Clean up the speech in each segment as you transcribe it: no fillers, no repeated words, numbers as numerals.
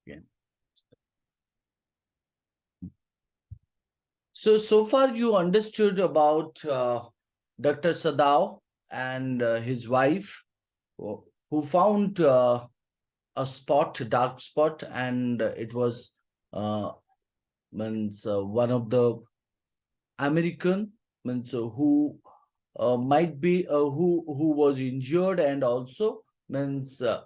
again. So far you understood about Dr. Sadao and his wife who found a spot, a dark spot, and it was uh, means one of the American means might be who was injured, and also means uh,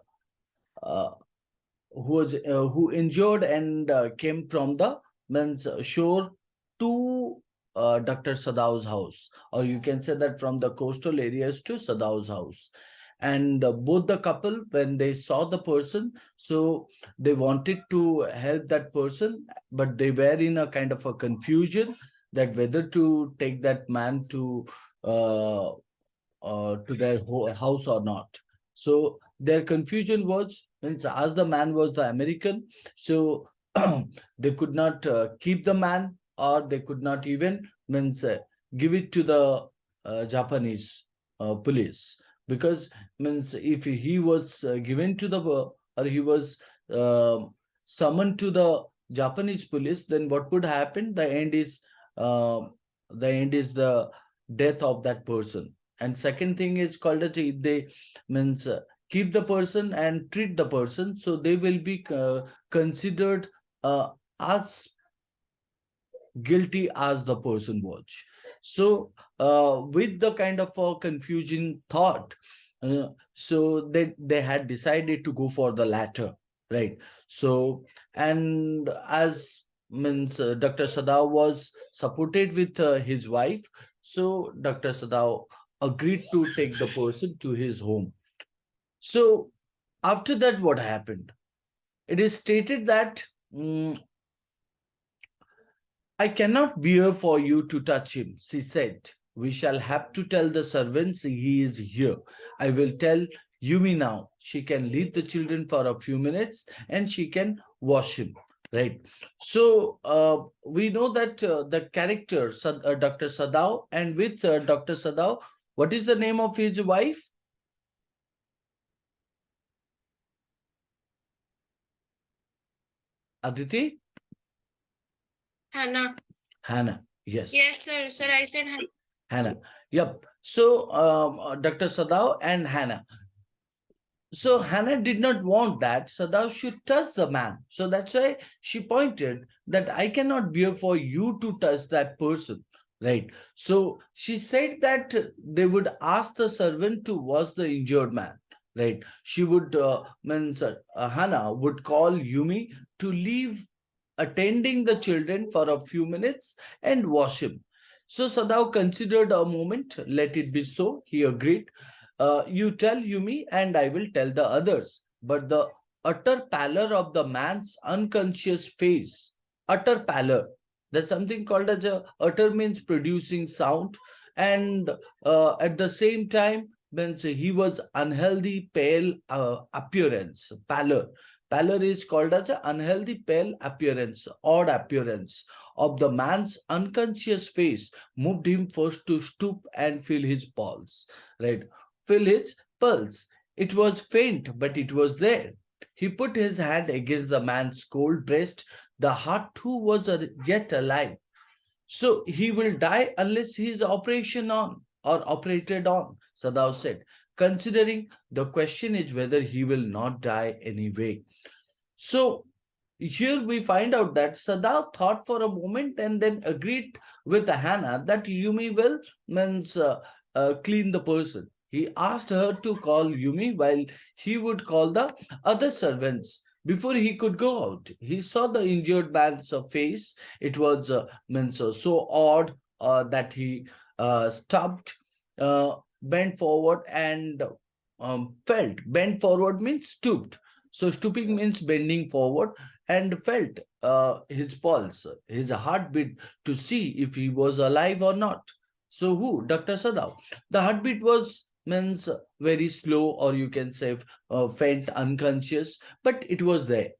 who injured and came from the means shore to Dr. Sadao's house, or you can say that from the coastal areas to Sadao's house. And both the couple, when they saw the person, so they wanted to help that person, but they were in a kind of a confusion that whether to take that man uh, to their house or not. So their confusion was, means as the man was the American, so they could not keep the man, or they could not even means give it to the Japanese police, because means if he was given to the or he was summoned to the Japanese police, then what would happen? Uh, the end is the death of that person. And second thing is called as, if they means keep the person and treat the person, so they will be considered as guilty as the person was. So with the kind of a confusing thought, so they had decided to go for the latter, right? So, and as means Dr. Sadao was supported with his wife, so Dr. Sadao agreed to take the person to his home. So after that, what happened? It is stated that I cannot bear for you to touch him, she said. We shall have to tell the servants he is here. I will tell Yumi now. She can lead the children for a few minutes and she can wash him. Right. So we know that the character, Dr. Sadao, and with Dr. Sadao, what is the name of his wife? Aditi? Hannah. Hannah. Yes. Yes, sir. Sir, I said Hannah. Hannah. Yep. So Dr. Sadao and Hannah. So Hannah did not want that Sadao should touch the man. So that's why she pointed that I cannot bear for you to touch that person. Right. So she said that they would ask the servant to wash the injured man. Right. She would, means Hannah would call Yumi to leave attending the children for a few minutes and wash him. So Sadao considered a moment. Let it be so. He agreed. You tell Yumi and I will tell the others. But the utter pallor of the man's unconscious face, utter pallor, there's something called as a utter means producing sound, and at the same time means he was unhealthy, pale appearance, pallor. Pallor is called as an unhealthy, pale appearance, odd appearance of the man's unconscious face moved him first to stoop and feel his pulse. Right, feel his pulse. It was faint, but it was there. He put his hand against the man's cold breast. The heart too was yet alive. So he will die unless he is operation on or operated on, Sadao said. Considering the question is whether he will not die anyway. So here we find out that Sadao thought for a moment and then agreed with Hannah that Yumi will means clean the person. He asked her to call Yumi while he would call the other servants. Before he could go out, he saw the injured man's face. It was means so odd that he stopped, bent forward, and felt. Bent forward means stooped. So stooping means bending forward, and felt his pulse, his heartbeat, to see if he was alive or not. So who? Dr. Sadao. The heartbeat was means very slow, or you can say faint, unconscious, but it was there.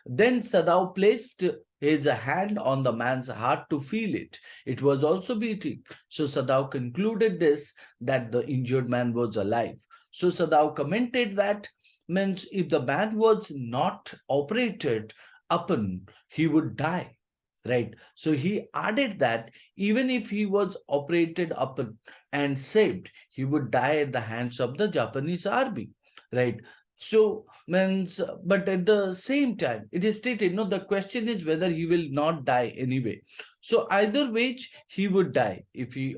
Then Sadao placed his hand on the man's heart to feel it. It was also beating. So Sadao concluded this, that the injured man was alive. So Sadao commented that means if the man was not operated upon, he would die. Right. So he added that even if he was operated upon and saved, he would die at the hands of the Japanese army. Right. So means, but at the same time, it is stated, no, the question is whether he will not die anyway. So either which he would die if he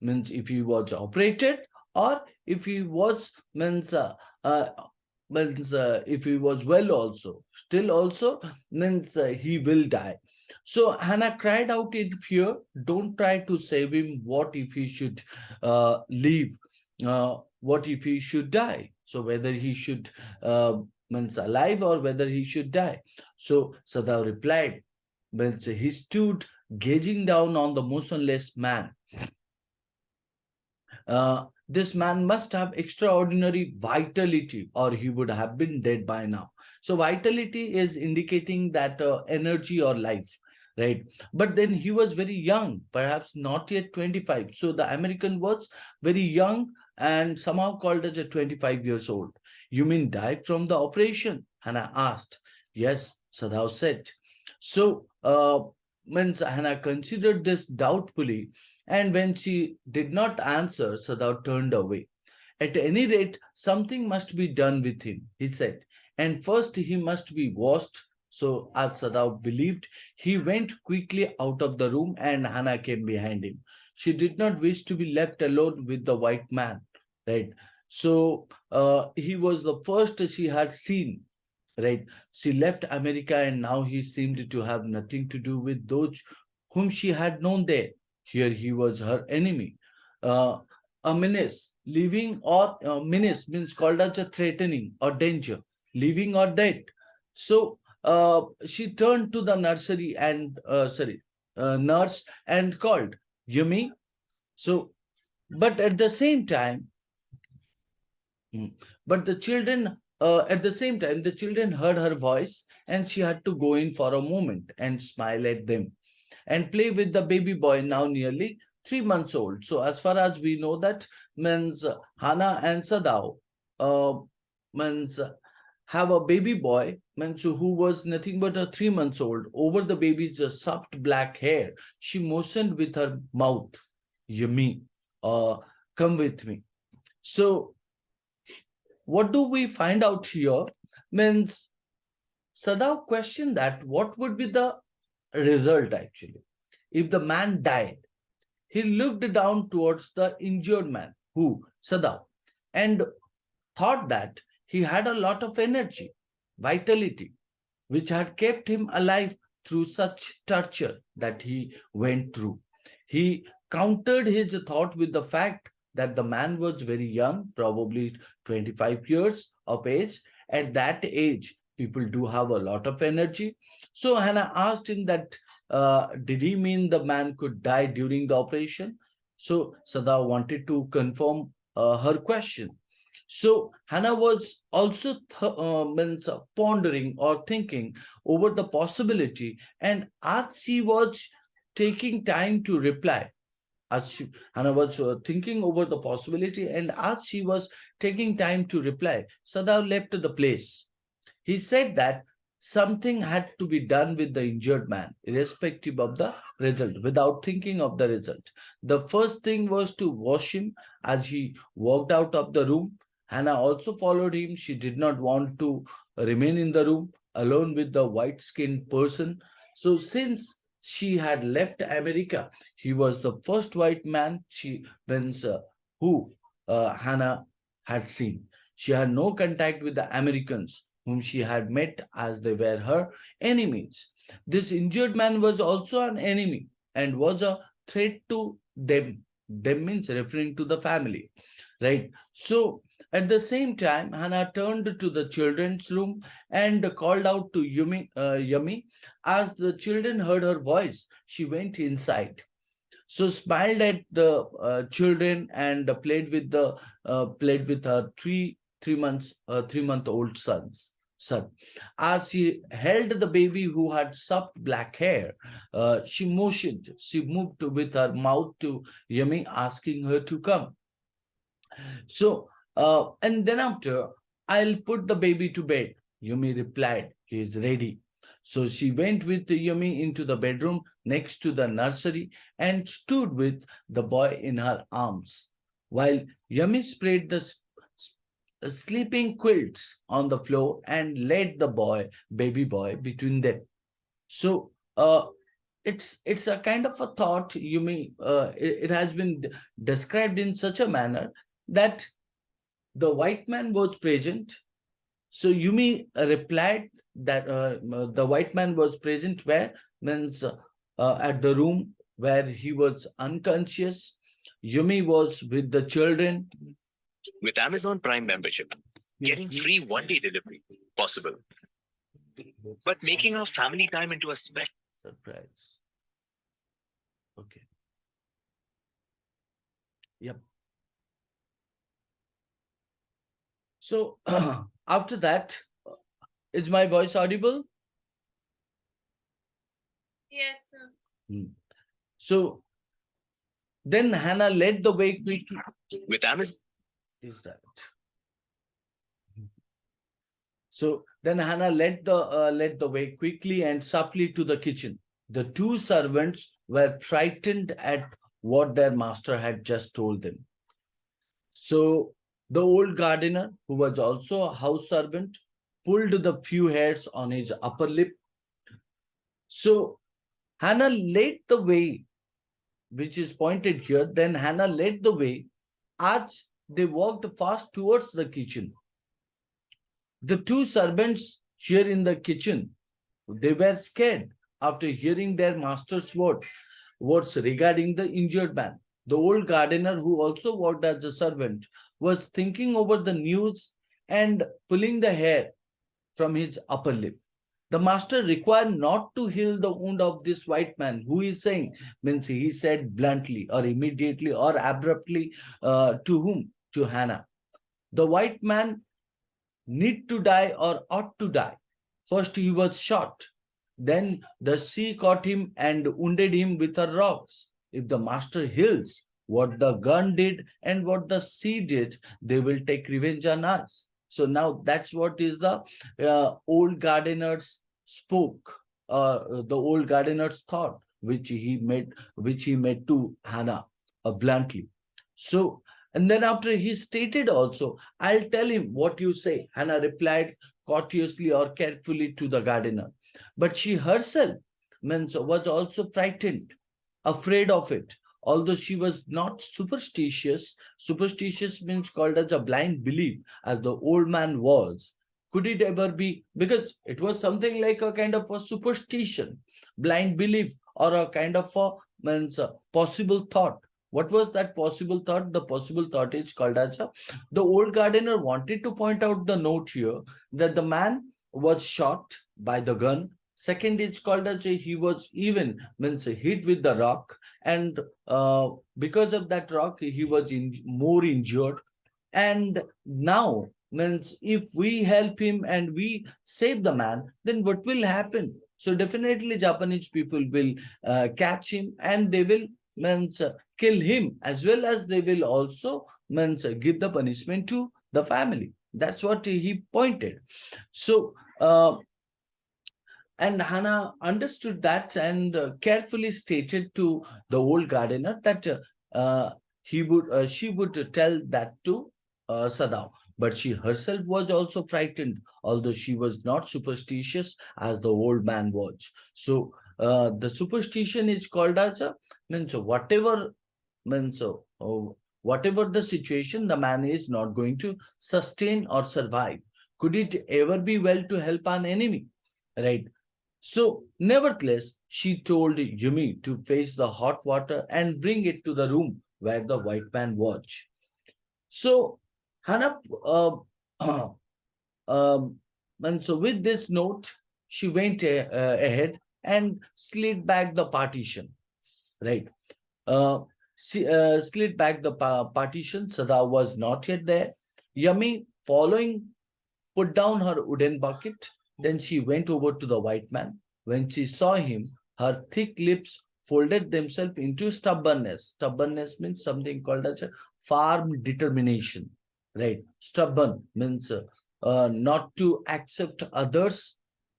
means if he was operated, or if he was uh, means if he was well also, still also means he will die. So Hannah cried out in fear, don't try to save him. What if he should leave? What if he should die? So whether he should means alive, or whether he should die. So Sadao replied, means he stood gazing down on the motionless man. This man must have extraordinary vitality, or he would have been dead by now. So vitality is indicating that energy or life, right? But then he was very young, perhaps not yet 25. So the American was very young and somehow called as a 25 years old. You mean died from the operation? Hannah asked. Yes, Sadao said. So means Hannah considered this doubtfully, and when she did not answer, Sadao turned away. At any rate, something must be done with him, he said, and first he must be washed. So, as Sadao believed, he went quickly out of the room, and Hannah came behind him. She did not wish to be left alone with the white man, right? So, he was the first she had seen, right? She left America, and now he seemed to have nothing to do with those whom she had known there. Here he was her enemy. Uh, a menace, living, or menace means called as a threatening or danger, living or dead. So she turned to the nursery and nurse and called, Yumi. So, but at the same time, Mm. But the children, at the same time, the children heard her voice, and she had to go in for a moment and smile at them and play with the baby boy, now nearly 3 months old. So, as far as we know, that means Hana and Sadao means have a baby boy, means who was nothing but a 3 months old. Over the baby's soft black hair, she motioned with her mouth, Yummy, come with me. So what do we find out here? Means Sadao questioned that what would be the result actually if the man died. He looked down towards the injured man, who Sadao, and thought that he had a lot of energy, vitality, which had kept him alive through such torture that he went through. He countered his thought with the fact that the man was very young, probably 25 years of age. At that age, people do have a lot of energy. So Hannah asked him that, did he mean the man could die during the operation? So Sada wanted to confirm her question. So Hannah was also means pondering or thinking over the possibility, and as she was taking time to reply, Hannah was thinking over the possibility, and as she was taking time to reply, Sadao left the place. He said that something had to be done with the injured man, irrespective of the result, without thinking of the result. The first thing was to wash him. As he walked out of the room, Hannah also followed him. She did not want to remain in the room alone with the white skinned person. So, since she had left America, he was the first white man who Hannah had seen. She had no contact with the Americans whom she had met, as they were her enemies. This injured man was also an enemy and was a threat to them. Them means referring to the family, right? So at the same time, Hannah turned to the children's room and called out to Yumi. As the children heard her voice, she went inside. So smiled at the children and played with her 3 month old son. As she held the baby who had soft black hair, she moved with her mouth to Yumi, asking her to come. So, and then after, I'll put the baby to bed. Yumi replied, he is ready. So she went with Yumi into the bedroom next to the nursery and stood with the boy in her arms, while Yumi spread the sleeping quilts on the floor and laid the baby boy, between them. So it's a kind of a thought. It has been described in such a manner that the white man was present. So Yumi replied that the white man was present where, means at the room where he was unconscious. Yumi was with the children. With Amazon Prime membership, getting free one-day delivery possible, but making our family time into a special surprise. Okay. Yep. So after that, is my voice audible? Yes, sir. So then Hannah led the way quickly. With Amazon. Is that? So then Hannah led the way quickly and softly to the kitchen. The two servants were frightened at what their master had just told them. So the old gardener, who was also a house servant, pulled the few hairs on his upper lip. So Hannah led the way, which is pointed here. Then Hannah led the way as they walked fast towards the kitchen. The two servants here in the kitchen, they were scared after hearing their master's words regarding the injured man. The old gardener, who also worked as a servant, was thinking over the news and pulling the hair from his upper lip. The master required not to heal the wound of this white man, who is saying, means he said bluntly or immediately or abruptly to whom? To Hannah. The white man need to die or ought to die. First he was shot. Then the sea caught him and wounded him with her rocks. If the master heals what the gun did and what the sea did, they will take revenge on us. So now that's what is the old gardener's spoke, the old gardener's thought, which he made to Hannah bluntly. So, and then after he stated also, I'll tell him what you say. Hannah replied courteously or carefully to the gardener. But she herself, means, was also frightened, afraid of it. Although she was not superstitious, superstitious means called as a blind belief, as the old man was. Could it ever be? Because it was something like a kind of a superstition, blind belief, or a kind of a, means, a possible thought. What was that possible thought? The possible thought is called as a, the old gardener wanted to point out the note here that the man was shot by the gun. Second is called as a, he was even, means, hit with the rock, and because of that rock he was more injured. And now, means, if we help him and we save the man, then what will happen? So definitely Japanese people will catch him and they will, means, kill him, as well as they will also, means, give the punishment to the family. That's what he pointed. So and Hannah understood that and carefully stated to the old gardener that she would tell that to Sadao. But she herself was also frightened, although she was not superstitious as the old man was. So the superstition is called as a, means, whatever, means, whatever the situation, the man is not going to sustain or survive. Could it ever be well to help an enemy? Right. So, nevertheless, she told Yumi to fetch the hot water and bring it to the room where the white man was. So, Hannah, and so with this note, she went ahead and slid back the partition. Right. She slid back the partition. Sada was not yet there. Yumi, following, put down her wooden bucket. Then she went over to the white man. When she saw him, her thick lips folded themselves into stubbornness. Stubbornness means something called as a firm determination, right? Stubborn means not to accept others'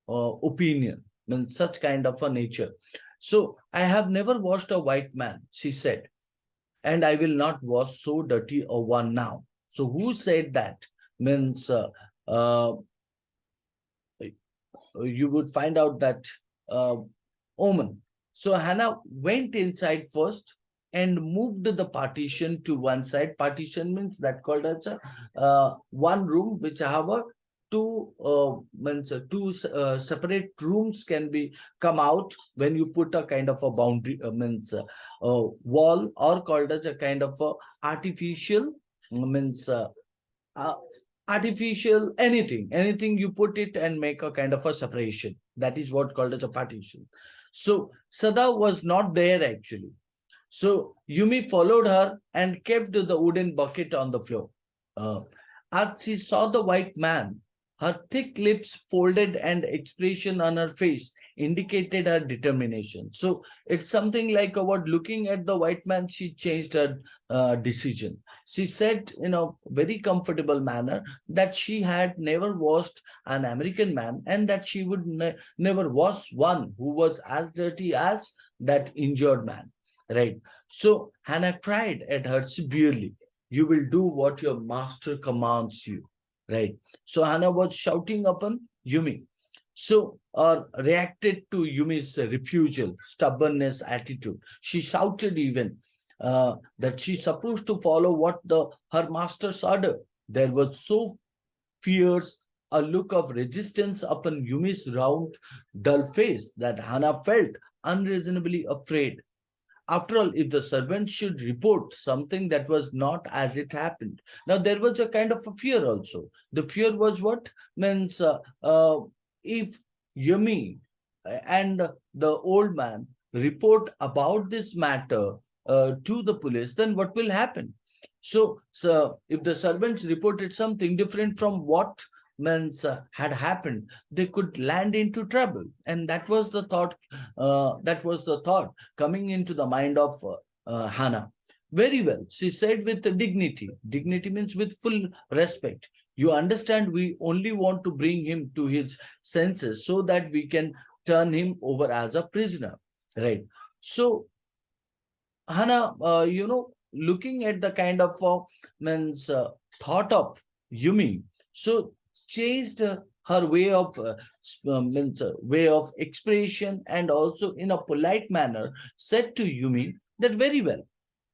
opinion, means such kind of a nature. So I have never washed a white man, she said, and I will not wash so dirty a one now. So who said that? Means uh, you would find out that uh, omen. So Hannah went inside first and moved the partition to one side. Partition means that called as a one room which have a two separate rooms can be come out when you put a kind of a boundary wall, or called as a kind of a artificial means uh, artificial anything you put it and make a kind of a separation. That is what called as a partition. So Sada was not there actually. So Yumi followed her and kept the wooden bucket on the floor. Uh, as she saw the white man, her thick lips folded and expression on her face indicated her determination. So it's something like about looking at the white man, she changed her decision. She said in a very comfortable manner that she had never washed an American man and that she would never wash one who was as dirty as that injured man. Right. So Hannah cried at her severely. You will do what your master commands you. Right. So Hannah was shouting upon Yumi. So reacted to Yumi's refusal, stubbornness, attitude. She shouted even that she's supposed to follow what her master's order. There was so fierce a look of resistance upon Yumi's round, dull face that Hannah felt unreasonably afraid. After all, if the servant should report something that was not as it happened. Now, there was a kind of a fear also. The fear was what? Means if Yumi and the old man report about this matter to the police, then what will happen? So if the servants reported something different from what means had happened, they could land into trouble. And that was the thought. That was the thought coming into the mind of Hannah. Very well, she said with dignity. Dignity means with full respect. You understand, we only want to bring him to his senses so that we can turn him over as a prisoner, right? So Hannah, looking at the kind of means thought of Yumi, so changed her way of way of expression, and also in a polite manner said to Yumi that very well.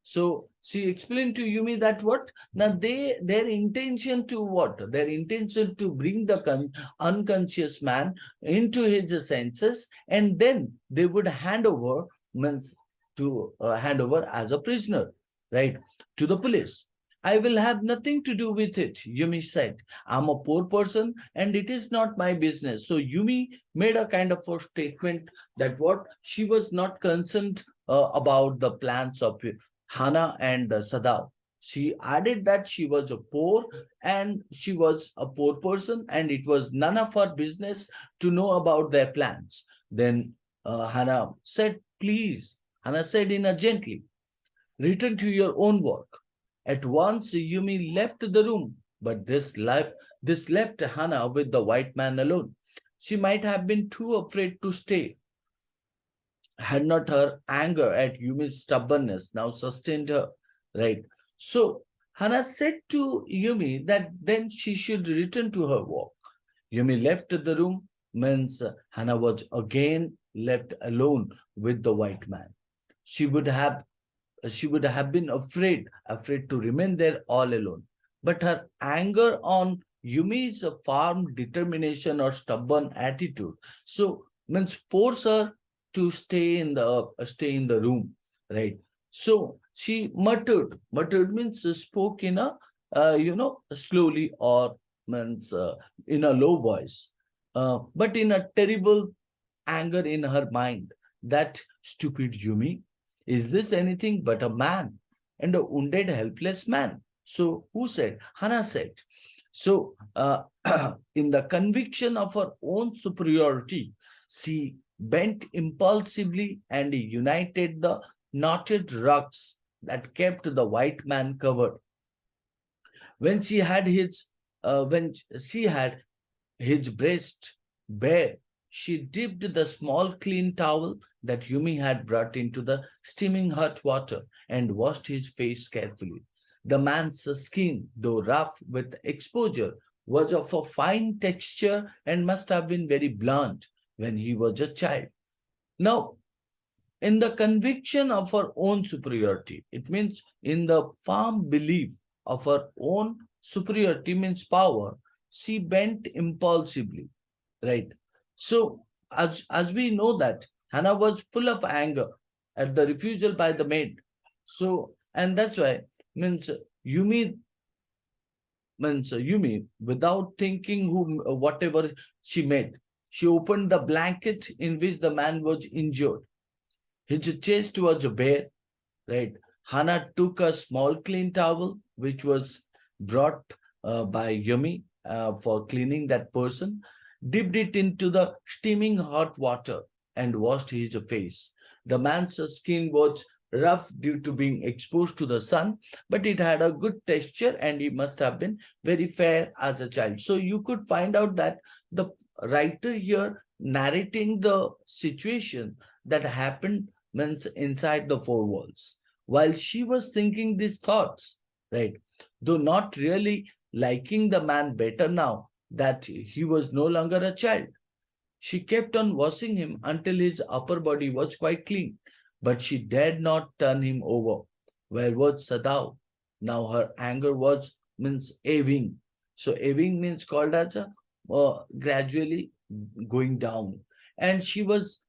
So she explained to Yumi that what now their intention to what, their intention to bring the unconscious man into his senses, and then they would hand over means to hand over as a prisoner, right, to the police. I will have nothing to do with it, Yumi said. I'm a poor person and it is not my business. So Yumi made a kind of a statement that what she was not concerned about the plans of Hannah and Sadao. She added that she was a poor and she was a poor person and it was none of her business to know about their plans. Then Hannah said, please, Hannah said in a gently, return to your own work. At once Yumi left the room, but this left Hannah with the white man alone. She might have been too afraid to stay, had not her anger at Yumi's stubbornness now sustained her, right? So Hannah said to Yumi that then she should return to her work. Yumi left the room, means Hannah was again left alone with the white man. She would have been afraid to remain there all alone. But her anger on Yumi's firm determination or stubborn attitude, so means force her to stay in the room, right? So she muttered. Muttered means spoke in a slowly, or means in a low voice, but in a terrible anger in her mind. That stupid Yumi, is this anything but a man, and a wounded, helpless man? So who said? Hannah said. So in the conviction of her own superiority, she bent impulsively and united the knotted rugs that kept the white man covered. When she had his when she had his breast bare, she dipped the small clean towel that Yumi had brought into the steaming hot water and washed his face carefully. The man's skin, though rough with exposure, was of a fine texture and must have been very blunt when he was a child. Now, in the conviction of her own superiority, it means in the firm belief of her own superiority means power, she bent impulsively, right? So, as we know that Hannah was full of anger at the refusal by the maid. So, and that's why means Yumi Yumi, without thinking whatever she made, she opened the blanket in which the man was injured. His chest was bare, right? Hannah took a small clean towel which was brought by Yumi for cleaning that person, dipped it into the steaming hot water and washed his face. The man's skin was rough due to being exposed to the sun, but it had a good texture and he must have been very fair as a child. So you could find out that the writer here narrating the situation that happened means inside the four walls while she was thinking these thoughts, right? Though not really liking the man better now that he was no longer a child. She kept on washing him until his upper body was quite clean, but she dared not turn him over. Where was Sadao? Now her anger was means aving. So aving means called as a gradually going down. And she was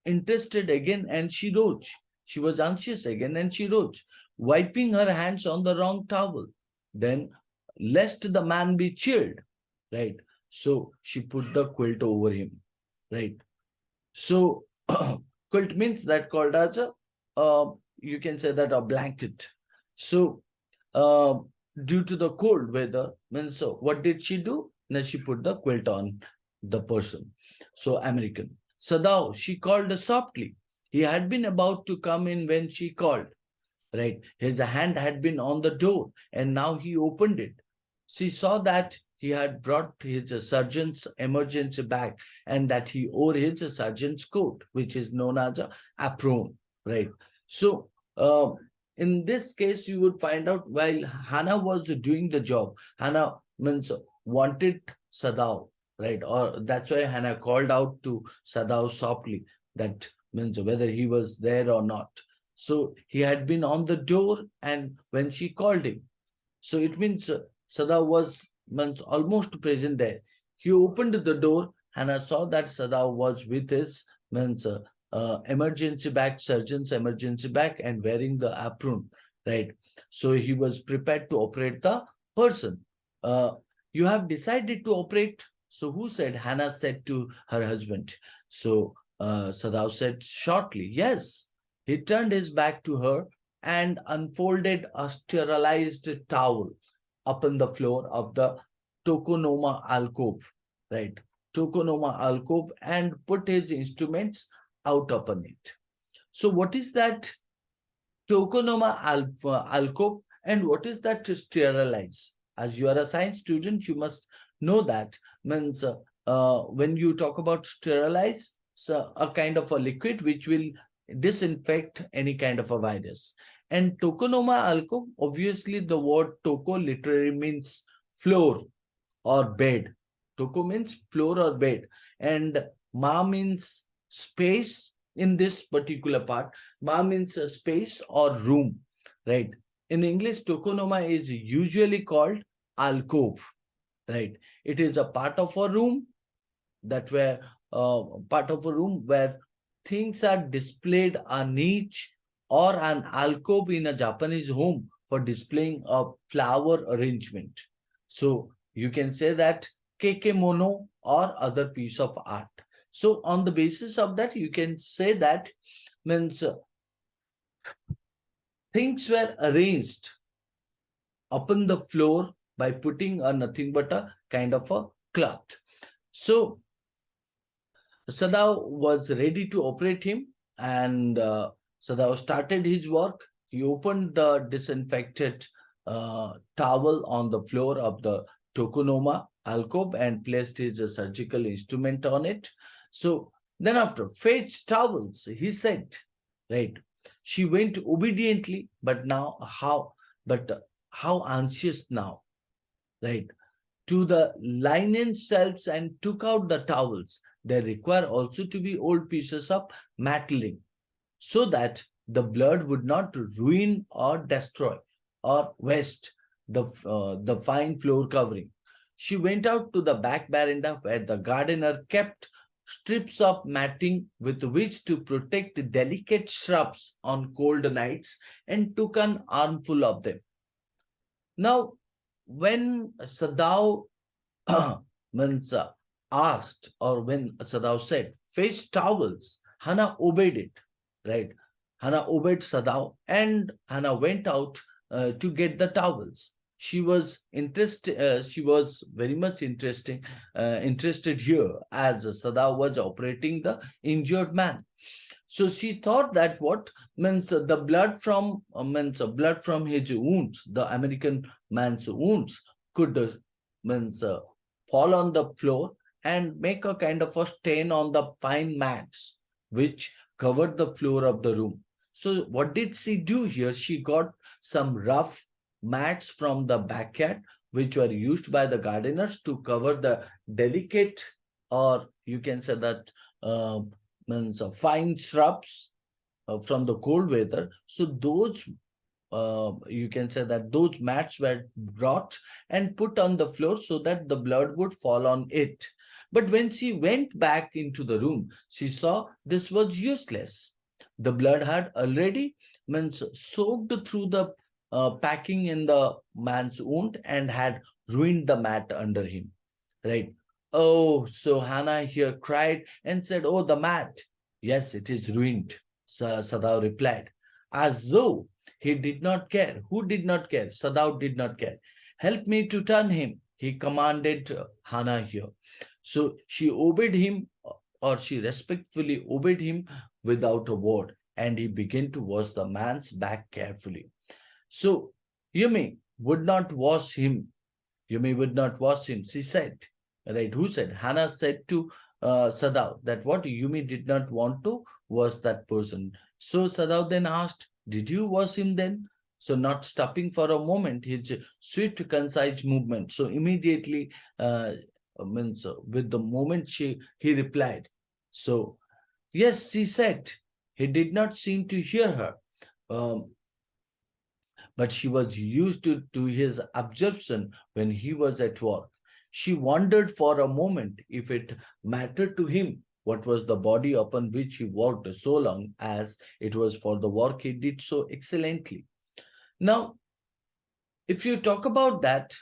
interested again and she rose. She was anxious again and she rose, wiping her hands on the wrong towel. Then, lest the man be chilled, right? So she put the quilt over him, right? So quilt means that called as a, you can say that a blanket. So uh, due to the cold weather, means so what did she do? Now she put the quilt on the person. So American. Sadao, she called softly. He had been about to come in when she called, right? His hand had been on the door and now he opened it. She saw that he had brought his surgeon's emergency bag and that he wore his surgeon's coat, which is known as a apron, right? So, in this case, you would find out while Hannah was doing the job, Hannah means wanted Sadao, right? Or that's why Hannah called out to Sadao softly, that means whether he was there or not. So he had been on the door, and when she called him, so it means Sada was means almost present there. He opened the door and I saw that Sada was with his means emergency bag, surgeon's emergency bag, and wearing the apron, right? So he was prepared to operate the person. Uh, you have decided to operate. So who said? Hannah said to her husband. So Sadao said shortly, yes. He turned his back to her and unfolded a sterilized towel upon the floor of the Tokonoma alcove, right? Tokonoma alcove, and put his instruments out upon it. So what is that Tokonoma alcove and what is that to sterilize? As you are a science student, you must know that means when you talk about sterilize, so a kind of a liquid which will disinfect any kind of a virus. And tokonoma alcove, obviously the word toko literally means floor or bed. Toko means floor or bed. And ma means space in this particular part. Ma means a space or room, right? In English, tokonoma is usually called alcove, right? It is a part of a room that where part of a room where things are displayed a niche or an alcove in a Japanese home for displaying a flower arrangement. So you can say that kekemono or other piece of art. So on the basis of that, you can say that means things were arranged upon the floor by putting a nothing but a kind of a cloth. So Sadao was ready to operate him, and Sadao started his work. He opened the disinfected towel on the floor of the tokonoma alcove and placed his surgical instrument on it. So then after, fetch towels, he said, right? She went obediently, but now how anxious now, right? To the linen shelves and took out the towels. They require also to be old pieces of matting so that the blood would not ruin or destroy or waste the fine floor covering. She went out to the back veranda where the gardener kept strips of matting with which to protect delicate shrubs on cold nights and took an armful of them. Now, when Sadao means asked, or when Sadao said, fetch towels, Hannah obeyed it, right? Hannah obeyed Sadao and Hannah went out to get the towels. She was interested. She was very much interested here as Sadao was operating the injured man. So she thought that what means the blood from means blood from his wounds, the American man's wounds, could means fall on the floor and make a kind of a stain on the fine mats which covered the floor of the room. So what did she do here? She got some rough mats from the backyard which were used by the gardeners to cover the delicate, or you can say that means fine shrubs from the cold weather. So those you can say that those mats were brought and put on the floor so that the blood would fall on it. But when she went back into the room, she saw this was useless. The blood had already means soaked through the packing in the man's wound and had ruined the mat under him. Right. Oh, so Hannah here cried and said, oh, the mat. Yes, it is ruined, Sadao replied, as though he did not care. Who did not care? Sadao did not care. Help me to turn him, he commanded Hannah here. So she obeyed him, or she respectfully obeyed him without a word, and he began to wash the man's back carefully. So Yumi would not wash him. Yumi would not wash him, she said. Right? Who said? Hannah said to Sadao that what Yumi did not want to wash that person. So Sadao then asked, did you wash him then? So not stopping for a moment, his swift, concise movement. So immediately, means with the moment he replied. So yes, she said. He did not seem to hear her. Um, but she was used to his absorption when he was at work. She wondered for a moment if it mattered to him what was the body upon which he worked so long, as it was for the work he did so excellently. Now, if you talk about that,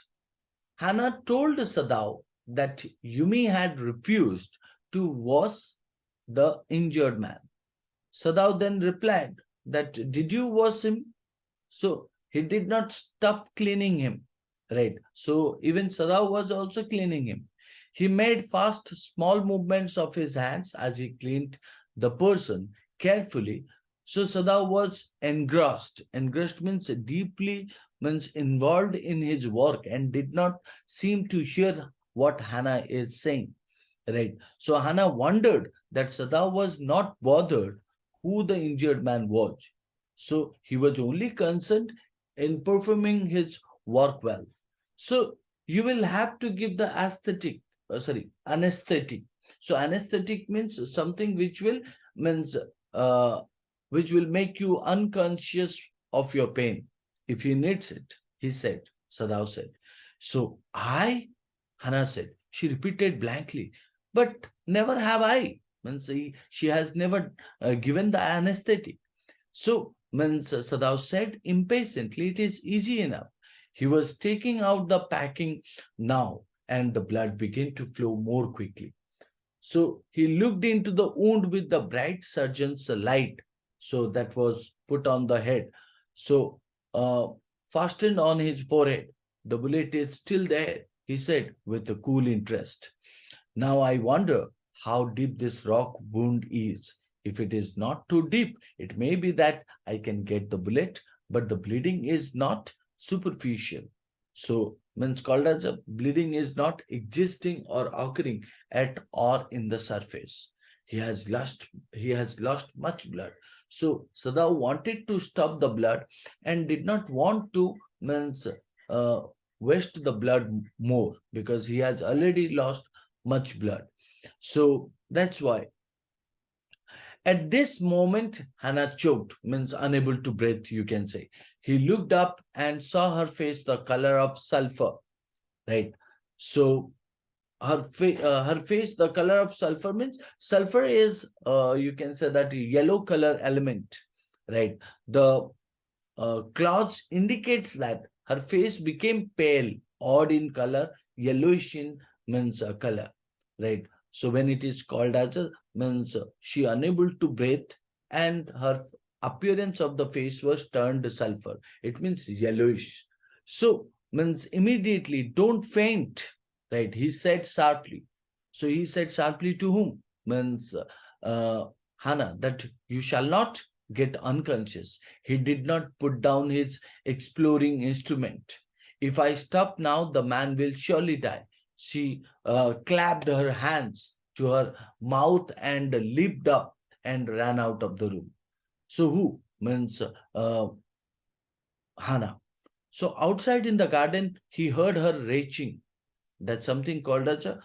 Hannah told Sadao that Yumi had refused to wash the injured man. Sadao then replied that, did you wash him? So he did not stop cleaning him, right? So even Sadao was also cleaning him. He made fast, small movements of his hands as he cleaned the person carefully. So Sadao was engrossed. Engrossed means deeply, means involved in his work and did not seem to hear what Hannah is saying, right? So Hannah wondered that Sadao was not bothered who the injured man was. So he was only concerned in performing his work well. So you will have to give the anesthetic. So anesthetic means something means uh, which will make you unconscious of your pain if he needs it. He said, Sadao said. So Hannah said. She repeated blankly, but never have I. Means she has never given the anesthetic. So, means Sadao said impatiently, it is easy enough. He was taking out the packing now, and the blood began to flow more quickly. So he looked into the wound with the bright surgeon's light. So that was put on the head. So fastened on his forehead. The bullet is still there, he said with a cool interest. Now I wonder how deep this rock wound is. If it is not too deep, it may be that I can get the bullet, but the bleeding is not superficial. So means called as a bleeding is not existing or occurring at or in the surface. He has lost much blood. So Sada wanted to stop the blood and did not want to means uh, waste the blood more because he has already lost much blood. So that's why at this moment, Hannah choked, means unable to breathe, you can say. He looked up and saw her face the color of sulfur, right? So her face, the color of sulfur means sulfur is, you can say that yellow color element, right? The clouds indicates that her face became pale, odd in color, yellowish in means color, right? So when it is called as a means she unable to breathe and her appearance of the face was turned sulfur. It means yellowish. So means immediately don't faint, right? He said sharply. So he said sharply to whom? Means Hannah, that you shall not get unconscious. He did not put down his exploring instrument. If I stop now, the man will surely die. She clapped her hands to her mouth and leaped up and ran out of the room. So who? Means Hannah. So outside in the garden, he heard her raging. That's something called as a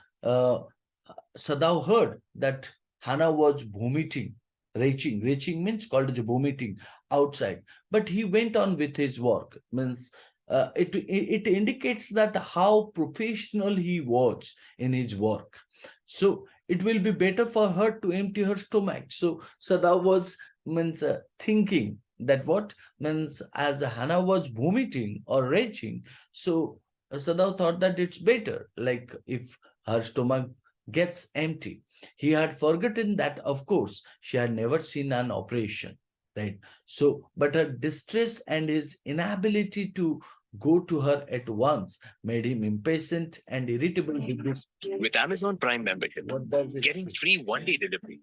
Sadav heard that Hannah was vomiting, retching. Retching means called as vomiting outside. But he went on with his work. Means it indicates that how professional he was in his work. So it will be better for her to empty her stomach. So Sadav was means thinking that what means as Hannah was vomiting or raging. So Sadav thought that it's better, like if her stomach gets empty. He had forgotten that, of course, she had never seen an operation, right? So, but her distress and his inability to go to her at once made him impatient and irritable with this. With Amazon Prime membership, What does it getting say? free one-day delivery.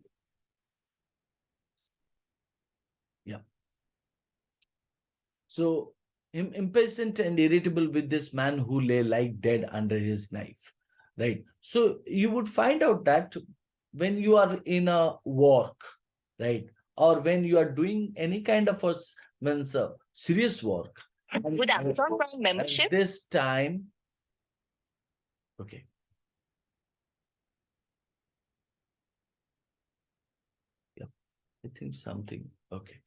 Yeah. So, impatient and irritable with this man who lay like dead under his knife, right? So, you would find out that when you are in a work, right, or when you are doing any kind of a means serious work, and With Amazon Prime membership, this time, okay, yeah, I think something, okay.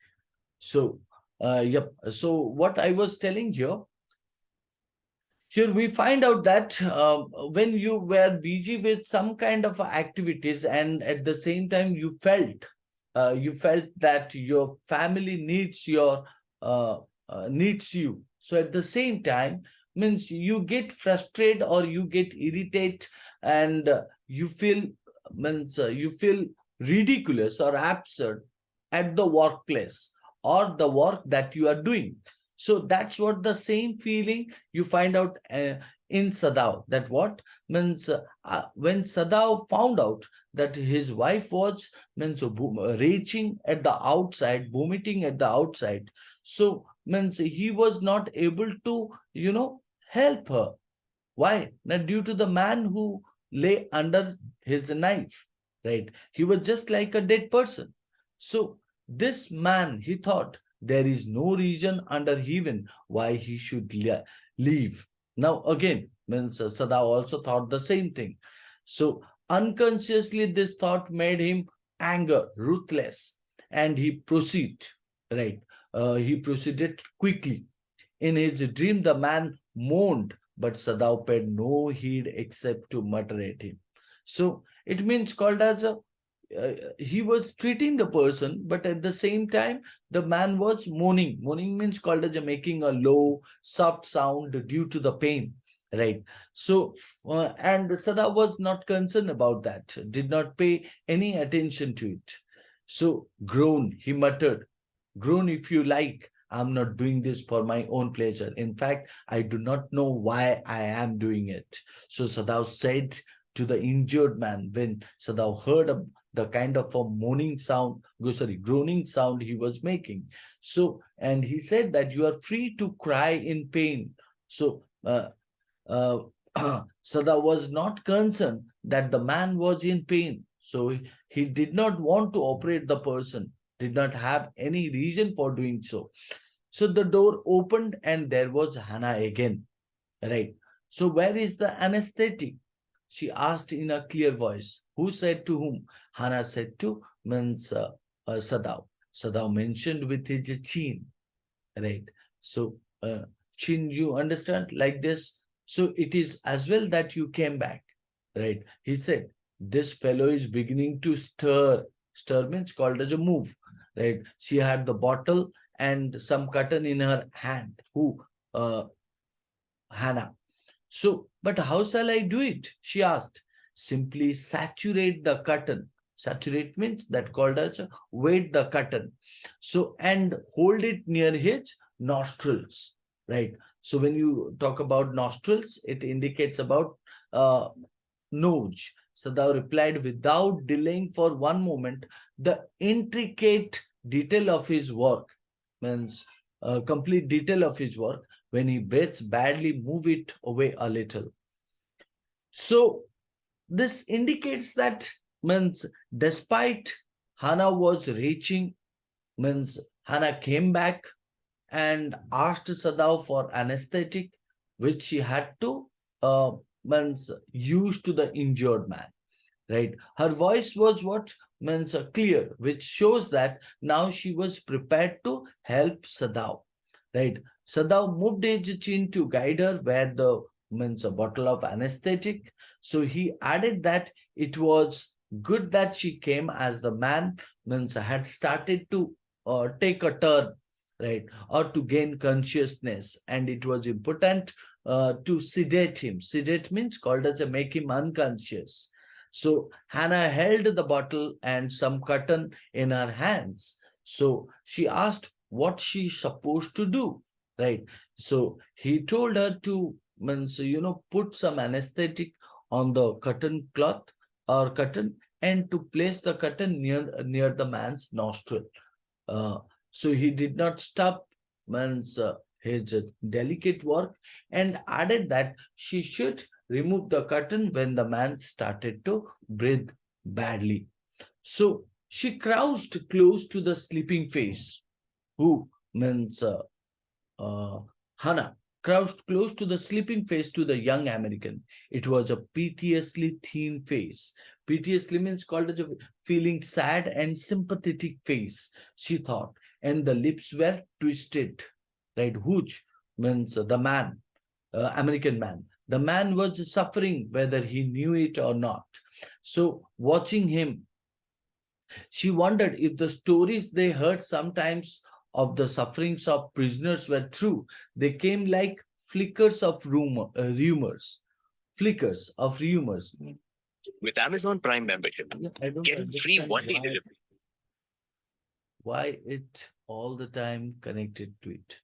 So, yep. So what I was telling you, here we find out that when you were busy with some kind of activities and at the same time you felt that your family uh, needs you. So at the same time means you get frustrated or you get irritated and you feel ridiculous or absurd at the workplace or the work that you are doing. So that's what the same feeling you find out in Sadav. That what means when Sadav found out that his wife was means raging at the outside, vomiting at the outside. So means he was not able to help her. Why? Now, due to the man who lay under his knife, right? He was just like a dead person. So this man, he thought there is no reason under heaven why he should leave. Now again, means Sada also thought the same thing. So unconsciously, this thought made him anger, ruthless, and he right? He proceeded quickly. In his dream, the man moaned, but Sadav paid no heed except to mutter at him. So it means called as a he was treating the person, but at the same time, the man was moaning. Moaning means called as a making a low, soft sound due to the pain, right? So, and Sada was not concerned about that, did not pay any attention to it. So, groan, he muttered, groan if you like. I'm not doing this for my own pleasure. In fact, I do not know why I am doing it. So Sadav said to the injured man when Sadav heard the kind of a moaning sound, groaning sound he was making. So, and he said that you are free to cry in pain. So Uh, uh, Sada was not concerned that the man was in pain. So he did not want to operate the person, did not have any reason for doing so. So the door opened and there was Hannah again. Right. So where is the anesthetic? She asked in a clear voice. Who said to whom? Hannah said to means Sadav. Sadav mentioned with his chin. Right. So chin, you understand like this. So it is as well that you came back. Right. He said, this fellow is beginning to stir. Stir means called as a move. Right. She had the bottle and some cotton in her hand. Who? Hannah. So, but how shall I do it? She asked. Simply saturate the cotton. Saturate means that called as weight the cotton. So, and hold it near his nostrils, right? So, when you talk about nostrils, it indicates about uh, nose. Sadao replied without delaying for one moment. The intricate detail of his work means complete detail of his work. When he breathes badly, move it away a little. So this indicates that means despite Hannah was reaching, means Hannah came back and asked Sadao for anesthetic, which she had to means use to the injured man. Right, her voice was what means clear, which shows that now she was prepared to help Sadao. Right, Sadao moved his chin to guide her where the means a bottle of anesthetic. So he added that it was good that she came as the man means had started to take a turn, right, or to gain consciousness, and it was important to sedate him. Sedate means called as a make him unconscious. So Hannah held the bottle and some cotton in her hands. So she asked what she supposed to do, right? So he told her to means put some anesthetic on the cotton cloth or cotton and to place the cotton near the man's nostril. Uh, so he did not stop means his delicate work and added that she should remove the curtain when the man started to breathe badly. So she crouched close to the sleeping face, who means uh, Hannah crouched close to the sleeping face to the young American. It was a piteously thin face. Piteously means called as a feeling sad and sympathetic face, she thought. And the lips were twisted, right? Which means the man, American man. The man was suffering whether he knew it or not. So watching him, she wondered if the stories they heard sometimes of the sufferings of prisoners were true. They came like flickers of rumors, flickers of rumors. With Amazon Prime membership, Yeah, I don't getting free understand one-day delivery. why it all the time connected to it.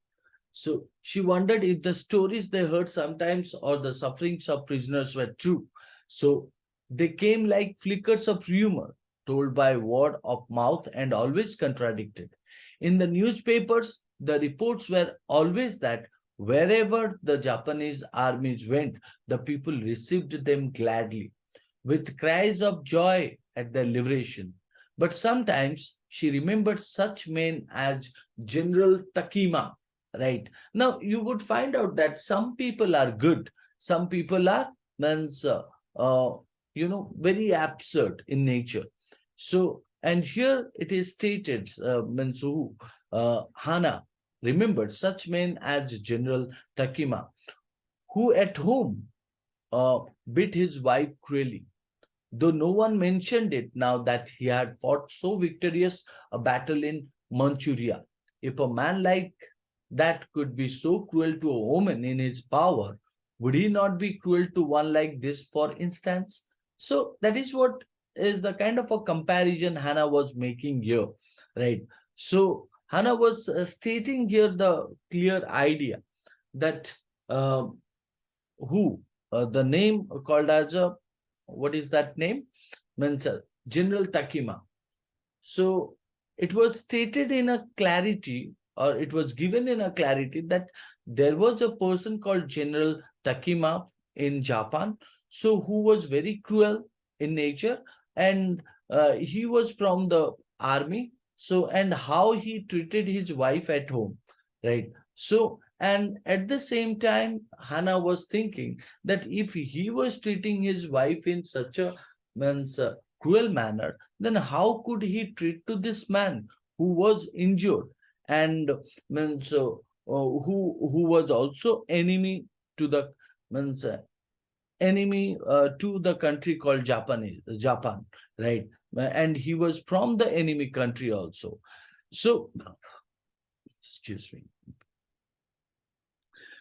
So she wondered if the stories they heard sometimes or the sufferings of prisoners were true. So they came like flickers of rumor, told by word of mouth and always contradicted. In the newspapers, the reports were always that wherever the Japanese armies went, the people received them gladly, with cries of joy at their liberation. But sometimes she remembered such men as General Takima. Right. Now you would find out that some people are good, some people are means very absurd in nature. So and here it is stated means who Hana remembered such men as General Takima, who at home uh, beat his wife cruelly, though no one mentioned it now that he had fought so victorious a battle in Manchuria. If a man like that could be so cruel to a woman in his power, would he not be cruel to one like this, for instance? So that is what is the kind of a comparison Hannah was making here, right? So Hannah was stating here the clear idea that uh, who the name called as a what is that name? Means General Takima. So it was stated in a clarity or it was given in a clarity that there was a person called General Takima in Japan, so who was very cruel in nature, and he was from the army. So, and how he treated his wife at home, right? So, and at the same time, Hannah was thinking that if he was treating his wife in such a means cruel manner, then how could he treat to this man who was injured and means who was also enemy to the means enemy to the country called Japan, right? And he was from the enemy country also. So, excuse me.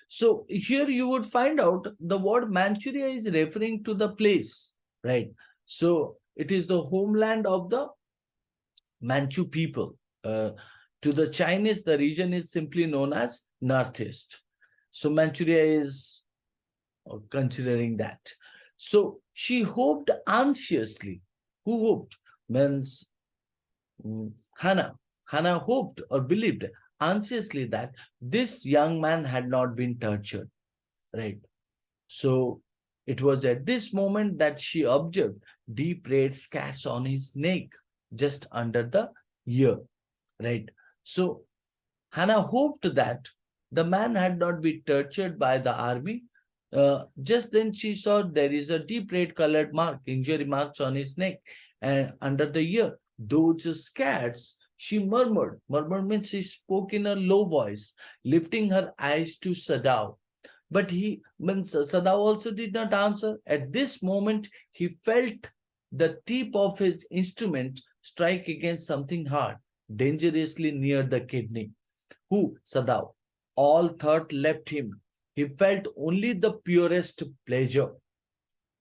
So here you would find out the word Manchuria is referring to the place, right? So it is the homeland of the Manchu people. To the Chinese, the region is simply known as Northeast. So Manchuria is considering that. So she hoped anxiously. Who hoped? Means Hannah. Hannah hoped or believed anxiously that this young man had not been tortured, right? So it was at this moment that she observed deep red scars on his neck, just under the ear, right? So Hannah hoped that the man had not been tortured by the army. Just then she saw there is a deep red colored mark, injury marks on his neck and under the ear. Those scars, she murmured. Murmured means she spoke in a low voice, lifting her eyes to Sadao. But he means Sadao also did not answer. At this moment, he felt the tip of his instrument strike against something hard, dangerously near the kidney. Who? Sadao. All thought left him. He felt only the purest pleasure.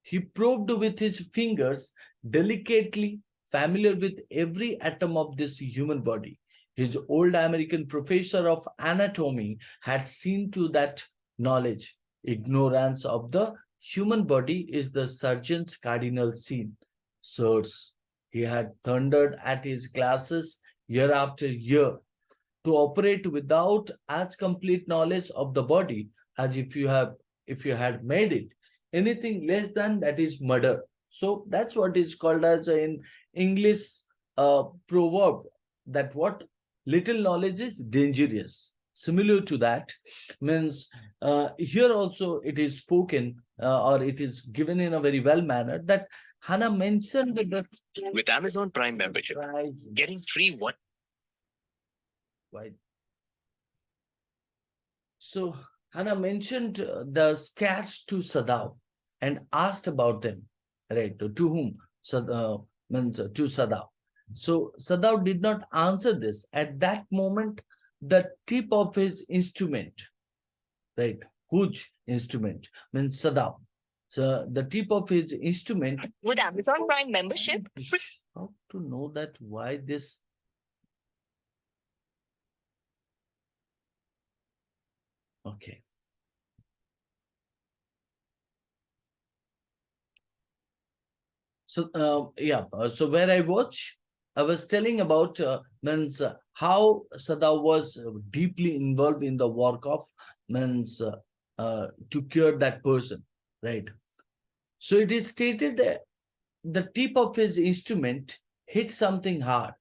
He probed with his fingers, delicately familiar with every atom of this human body. His old American professor of anatomy had seen to that knowledge. Ignorance of the human body is the surgeon's cardinal sin. Sirs, he had thundered at his classes year after year to operate without as complete knowledge of the body as if you had made it. Anything less than that is murder. So that's what is called as in English proverb, that what little knowledge is dangerous. Similar to that means here also it is spoken or it is given in a very well manner that Hannah mentioned that the With Amazon Prime membership, getting free one. Right. So Hannah mentioned the scats to Sadao and asked about them, right? To whom? Means to Sadao. So Sadao did not answer this. At that moment, the tip of his instrument, right? Huge instrument means Sadao. So the tip of his instrument. With Amazon Prime membership. How to know that why this? Okay. So so where I was telling about means how Sada was deeply involved in the work of means to cure that person, right? So it is stated that the tip of his instrument hit something hard.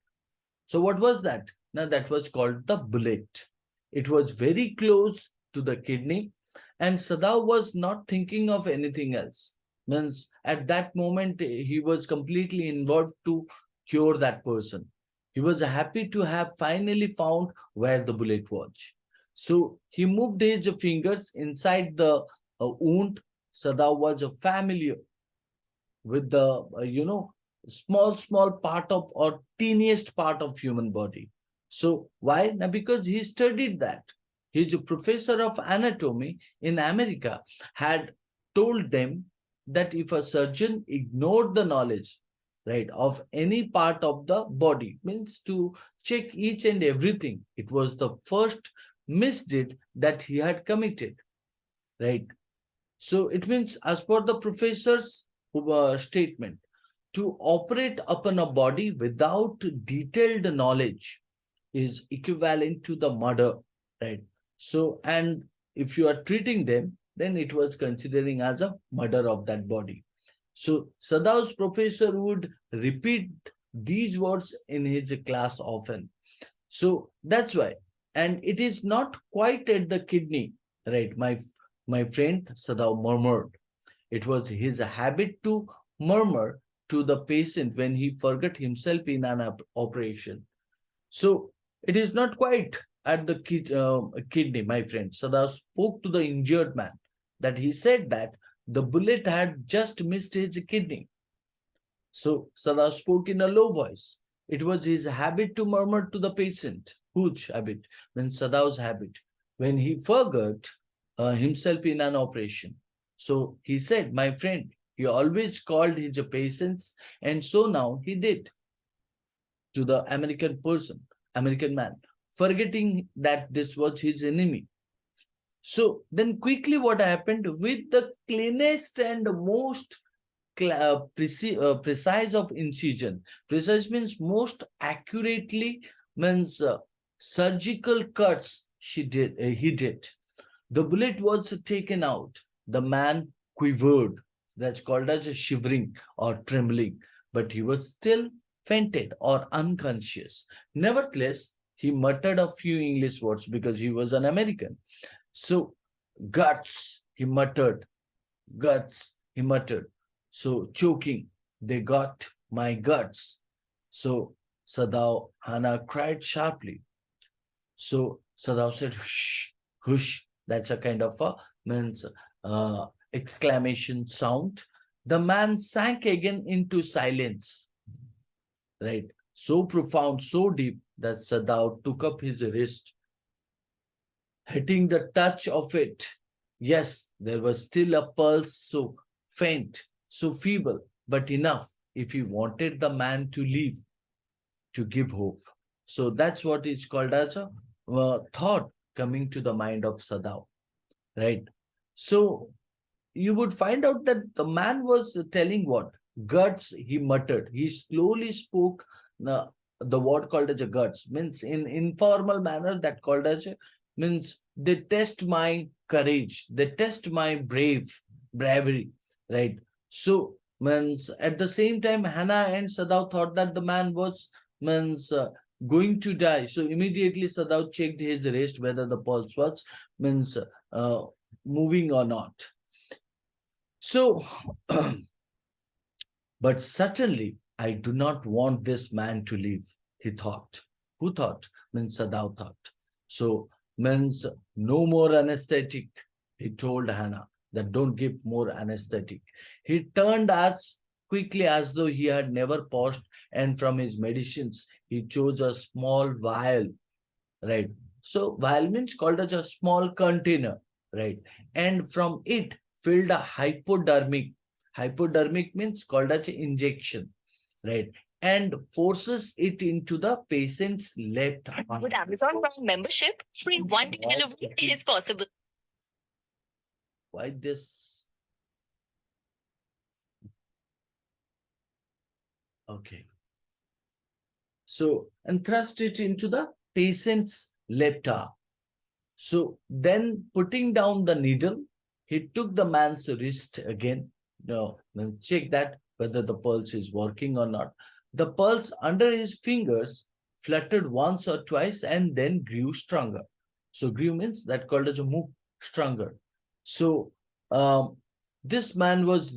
So what was that? Now that was called the bullet. It was very close to the kidney, and Sada was not thinking of anything else. Means at that moment he was completely involved to cure that person. He was happy to have finally found where the bullet was. So he moved his fingers inside the wound. Sada was familiar with the small part of or teeniest part of human body. So why? Now because he studied that. His professor of anatomy in America had told them that if a surgeon ignored the knowledge, right, of any part of the body, means to check each and everything, it was the first misdeed that he had committed, right? So it means, as per the professor's statement, to operate upon a body without detailed knowledge is equivalent to the murder, right? So, and if you are treating them, then it was considering as a murder of that body. So Sadao's professor would repeat these words in his class often. So that's why. And it is not quite at the kidney, right? My friend Sadao murmured. It was his habit to murmur to the patient when he forgot himself in an operation. So it is not quite at the kidney, my friend. Sada spoke to the injured man that he said that the bullet had just missed his kidney. So Sada spoke in a low voice. It was his habit to murmur to the patient. Whose habit? When Sadao's habit. When he forgot himself in an operation. So he said, my friend, he always called his patients, and so now he did to the American person, American man, forgetting that this was his enemy. So then quickly what happened with the cleanest and most precise of incision. Precise means most accurately means surgical cuts he did. The bullet was taken out. The man quivered. That's called as a shivering or trembling. But he was still fainted or unconscious. Nevertheless, he muttered a few English words because he was an American. So, guts, he muttered. Guts, he muttered. So, choking, they got my guts. So, Sadao Hana cried sharply. So, Sadao said, hush, hush. That's a kind of a means exclamation sound. The man sank again into silence, right? So profound, so deep that Sadao took up his wrist, hitting the touch of it. Yes, there was still a pulse, so faint, so feeble, but enough if he wanted the man to live, to give hope. So that's what is called as a thought coming to the mind of Sadao, right? So you would find out that the man was telling what? Guts, he muttered. He slowly spoke the word called as a guts, means in informal manner that called as a, means they test my courage, they test my bravery, right? So means at the same time, Hannah and Sadao thought that the man was means going to die. So immediately Sadao checked his wrist whether the pulse was means moving or not. So, but certainly I do not want this man to live, he thought. Who thought? Means Sadao thought. So, means no more anesthetic, he told Hannah, that don't give more anesthetic. He turned as quickly as though he had never paused, and from his medicines, he chose a small vial, right? So, vial means called as a small container, right? And from it, filled a hypodermic means called as injection, right? And forces it into the patient's left arm. With Amazon Prime membership, free one-day Why delivery it is- is possible. Why this? Okay. So, and thrust it into the patient's left arm. So then putting down the needle, he took the man's wrist again. No, then check that whether the pulse is working or not. The pulse under his fingers fluttered once or twice and then grew stronger. So grew means that called as a move stronger. So this man was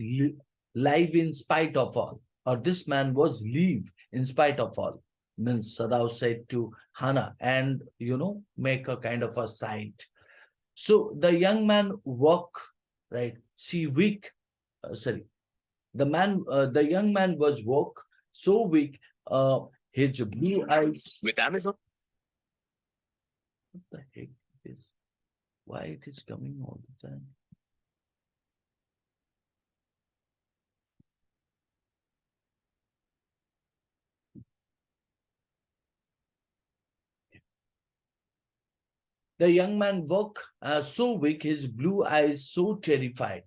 live in spite of all, or this man was live in spite of all. Means Sadao said to Hana, and make a kind of a sight. So the young man woke, right? See weak, sorry. The young man was woke, so weak, his blue eyes. With Amazon. What the heck is? Why it is coming all the time? The young man woke, so weak, his blue eyes so terrified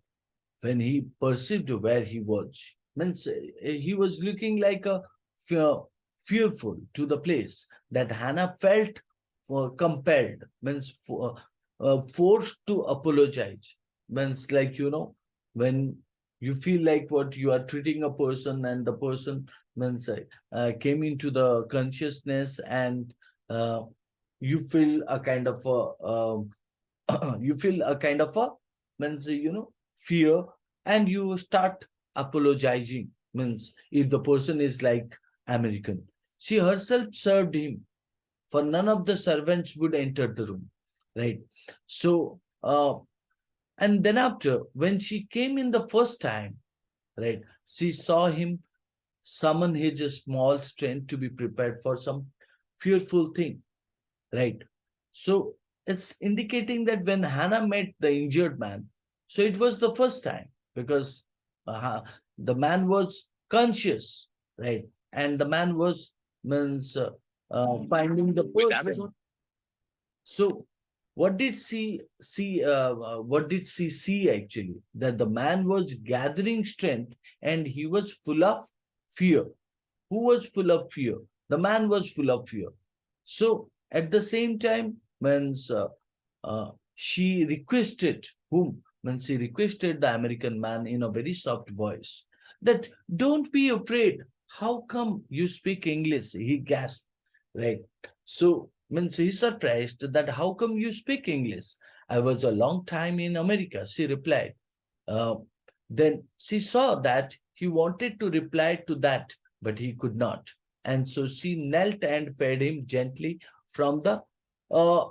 when he perceived where he was. Means he was looking like a fearful to the place that Hannah felt compelled, means forced to apologize. Means like, when you feel like what you are treating a person and the person means came into the consciousness and uh, you feel a kind of you feel a kind of a means fear, and you start apologizing. Means if the person is like American, she herself served him, for none of the servants would enter the room, right? So and then after, when she came in the first time, right, she saw him summon his small strength to be prepared for some fearful thing, right? So it's indicating that when Hannah met the injured man, so it was the first time, because the man was conscious, right? And the man was means finding the With person. Amazon, So what did she see? What did she see actually? That the man was gathering strength and he was full of fear. Who was full of fear? The man was full of fear. So at the same time, means she requested whom? When she requested the American man in a very soft voice that don't be afraid. How come you speak English? He gasped, right? So means he's surprised that how come you speak English? I was a long time in America, she replied. Uh, then she saw that he wanted to reply to that, but he could not. And so she knelt and fed him gently from the,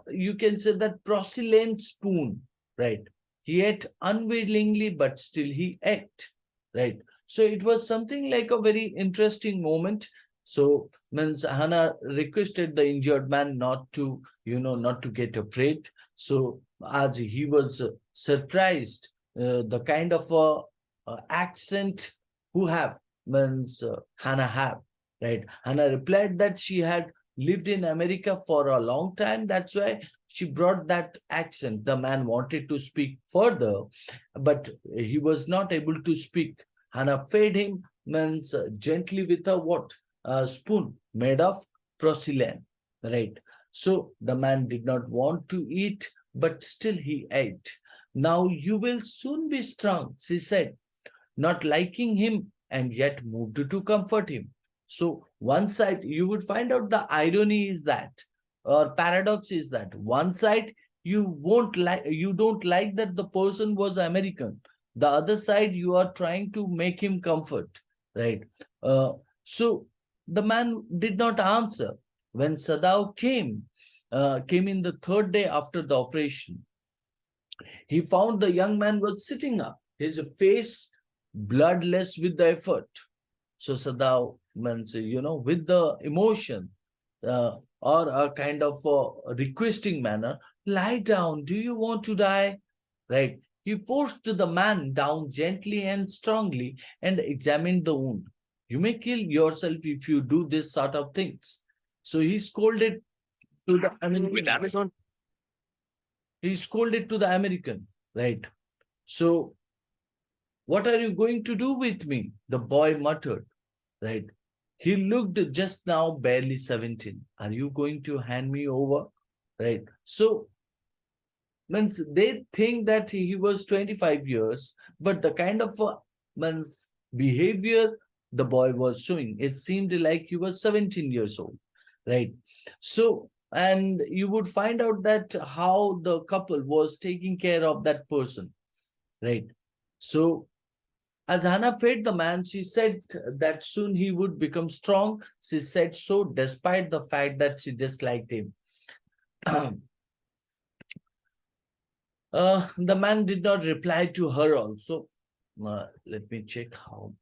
you can say that porcelain spoon, right? He ate unwillingly, but still he ate, right? So it was something like a very interesting moment. So means Hannah requested the injured man not to, not to get afraid. So as he was surprised, the kind of accent who have means Hannah have, right? Hannah replied that she had lived in America for a long time. That's why she brought that accent. The man wanted to speak further, but he was not able to speak. Hannah fed him means gently with a what? A spoon made of porcelain, right? So the man did not want to eat, but still he ate. Now you will soon be strong, she said, not liking him and yet moved to comfort him. So, one side, you would find out the irony is that, or paradox is that, one side, you don't like that the person was American. The other side, you are trying to make him comfort, right? So, the man did not answer. When Sadao came in the third day after the operation, he found the young man was sitting up, his face bloodless with the effort. So Sadao means, with the emotion or a kind of requesting manner, lie down. Do you want to die? Right. He forced the man down gently and strongly and examined the wound. You may kill yourself if you do this sort of things. So he scolded to the American. with Amazon, He scolded to the American, right? So what are you going to do with me? The boy muttered, right? He looked just now barely 17. Are you going to hand me over? Right. So means they think that he was 25 years, but the kind of means behavior the boy was showing, it seemed like he was 17 years old. Right. So and you would find out that how the couple was taking care of that person. Right. So as Hannah fed the man, she said that soon he would become strong. She said so despite the fact that she disliked him. The man did not reply to her also. Let me check how